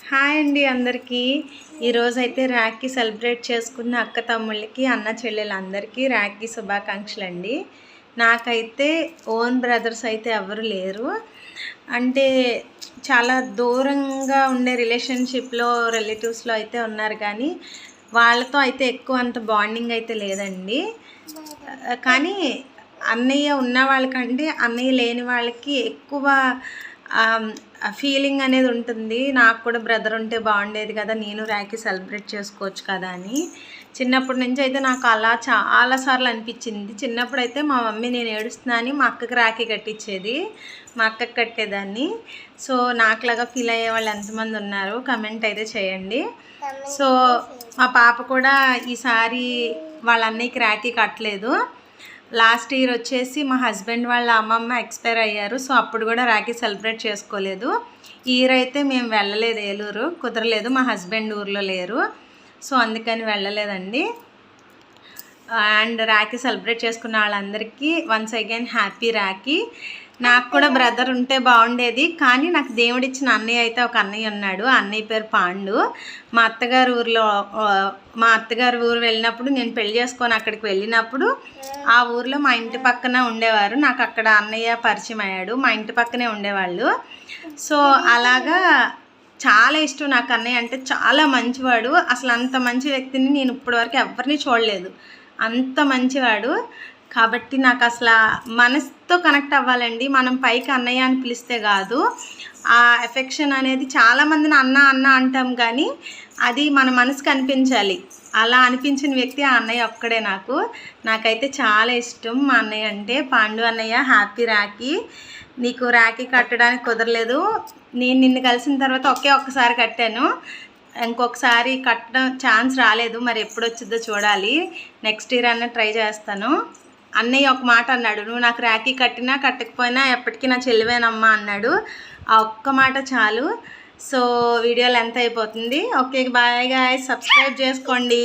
Hi అండి అందరికీ. ఈరోజైతే రాఖీ సెలబ్రేట్ చేసుకున్న అక్క తమ్ముళ్ళకి అన్న చెల్లెలందరికీ రాఖీ శుభాకాంక్షలు అండి. నాకైతే ఓన్ బ్రదర్స్ అయితే ఎవరు లేరు. అంటే చాలా దూరంగా ఉండే రిలేషన్షిప్లో రిలేటివ్స్లో అయితే ఉన్నారు, కానీ వాళ్ళతో అయితే ఎక్కువ అంత బాండింగ్ అయితే లేదండి. కానీ అన్నయ్య ఉన్న వాళ్ళకంటే అన్నయ్య లేని వాళ్ళకి ఎక్కువ ఫీలింగ్ అనేది ఉంటుంది. నాకు కూడా బ్రదర్ ఉంటే బాగుండేది కదా, నేను రాఖీ సెలబ్రేట్ చేసుకోవచ్చు కదా అని. చిన్నప్పటి నుంచి అయితే నాకు అలా చాలాసార్లు అనిపించింది. చిన్నప్పుడు అయితే మా మమ్మీ నేను ఏడుస్తున్నా అని మా అక్కకి రాఖీ కట్టించేది, మా అక్కకి కట్టేదాన్ని. సో నాకులాగా ఫీల్ అయ్యే వాళ్ళు ఎంతమంది ఉన్నారు కమెంట్ అయితే చేయండి. సో మా పాప కూడా ఈసారి వాళ్ళ అన్నయ్యకి రాఖీ కట్టలేదు. లాస్ట్ ఇయర్ వచ్చేసి మా హస్బెండ్ వాళ్ళ అమ్మమ్మ ఎక్స్పైర్ అయ్యారు. సో అప్పుడు కూడా రాఖీ సెలబ్రేట్ చేసుకోలేదు. ఈ ఇయర్ అయితే మేము వెళ్ళలేదు, ఏలూరు కుదరలేదు, మా హస్బెండ్ ఊర్లో లేరు. సో అందుకని వెళ్ళలేదండి. అండ్ రాఖీ సెలబ్రేట్ చేసుకున్న వాళ్ళందరికీ వన్స్ అగైన్ హ్యాపీ రాఖీ. నాకు కూడా బ్రదర్ ఉంటే బాగుండేది, కానీ నాకు దేవుడిచ్చిన అన్నయ్య అయితే ఒక అన్నయ్య ఉన్నాడు. అన్నయ్య పేరు పాండు. మా అత్తగారు ఊరు వెళ్ళినప్పుడు, నేను పెళ్లి చేసుకొని అక్కడికి వెళ్ళినప్పుడు ఆ ఊరిలో మా ఇంటి పక్కన ఉండేవారు. నాకు అక్కడ అన్నయ్య పరిచయం అయ్యాడు, మా ఇంటి పక్కనే ఉండేవాళ్ళు. సో అలాగా చాలా ఇష్టం నాకు అన్నయ్య అంటే. చాలా మంచివాడు, అసలు అంత మంచి వ్యక్తిని నేను ఇప్పటివరకు ఎవరిని చూడలేదు, అంత మంచివాడు. కాబట్టి నాకు అసలు మనసుతో కనెక్ట్ అవ్వాలండి. మనం పైకి అన్నయ్య అని పిలిస్తే కాదు, ఆ ఎఫెక్షన్ అనేది చాలామందిని అన్న అన్న అంటాం, కానీ అది మన మనసుకు అనిపించాలి. అలా అనిపించిన వ్యక్తి ఆ అన్నయ్య ఒక్కడే. నాకైతే చాలా ఇష్టం మా అన్నయ్య అంటే. పాండు అన్నయ్య హ్యాపీ రాఖీ. నీకు రాఖీ కట్టడానికి కుదరలేదు, నేను నిన్ను కలిసిన తర్వాత ఒక్కసారి కట్టాను, ఇంకొకసారి కట్టడం ఛాన్స్ రాలేదు. మరి ఎప్పుడు వచ్చిందో చూడాలి, నెక్స్ట్ ఇయర్ అన్న ట్రై చేస్తాను. అన్నయ్య ఒక మాట అన్నాడు, నువ్వు నాకు రాఖీ కట్టినా కట్టకపోయినా ఎప్పటికీ నా చెల్లివేనమ్మా అన్నాడు. ఆ ఒక్క మాట చాలు. సో వీడియో లెంత్ అయిపోతుంది. ఓకే బాయ్ గాయ్స్, సబ్స్క్రైబ్ చేసుకోండి.